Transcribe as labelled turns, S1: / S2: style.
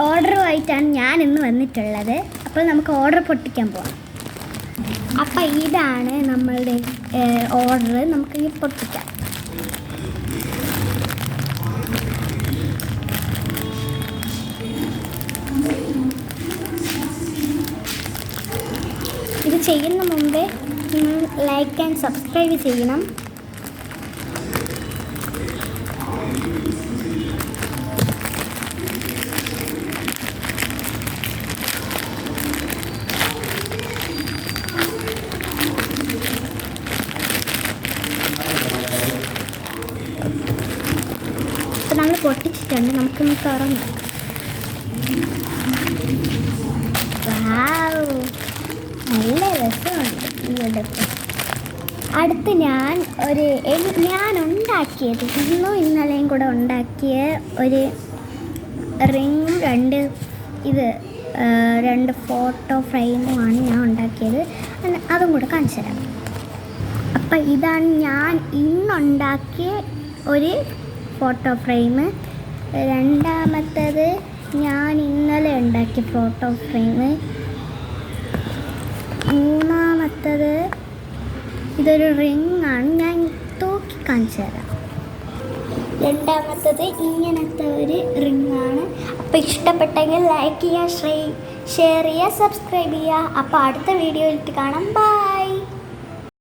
S1: ഓർഡറുമായിട്ടാണ് ഞാൻ ഇന്ന് വന്നിട്ടുള്ളത്. അപ്പോൾ നമുക്ക് ഓർഡർ പൊട്ടിക്കാൻ പോവാം. അപ്പോൾ ഇതാണ് നമ്മളുടെ ഓർഡർ. നമുക്ക് ഈ പൊട്ടിക്കാം. ഇത് ചെയ്യുന്ന മുമ്പേ നിങ്ങൾ ലൈക്ക് ആൻഡ് സബ്സ്ക്രൈബ് ചെയ്യണം. അപ്പോൾ നമ്മൾ പൊട്ടിച്ചിട്ടുണ്ട്. നമുക്കൊന്ന് തുറന്നു. നല്ല രസമുണ്ട് ഈ ഉടുപ്പ്. അടുത്ത് ഞാൻ ഉണ്ടാക്കിയത് ഇന്നും ഇന്നലെയും കൂടെ ഉണ്ടാക്കിയ ഒരു റിങ്, രണ്ട് ഫോട്ടോ ഫ്രെയിമുമാണ് ഞാൻ ഉണ്ടാക്കിയത്. അതും കൂടെ കാണിച്ചു തരാം. അപ്പം ഇതാണ് ഞാൻ ഇന്നുണ്ടാക്കിയ ഒരു ഫോട്ടോ ഫ്രെയിം. രണ്ടാമത്തേത് ഞാൻ ഇന്നലെ ഉണ്ടാക്കിയ ഫോട്ടോ ഫ്രെയിം. മൂന്നാമത്തേത് ഇതൊരു റിങ്ങാണ്. ഞാൻ തൂക്കി കാണിച്ചു തരാം. രണ്ടാമത്തേത് ഇങ്ങനത്തെ ഒരു റിങ്ങാണ്. അപ്പോൾ ഇഷ്ടപ്പെട്ടെങ്കിൽ ലൈക്ക് ചെയ്യുക, ഷെയർ ചെയ്യുക, സബ്സ്ക്രൈബ് ചെയ്യുക. അപ്പോൾ അടുത്ത വീഡിയോയിൽ കാണാം. ബൈ.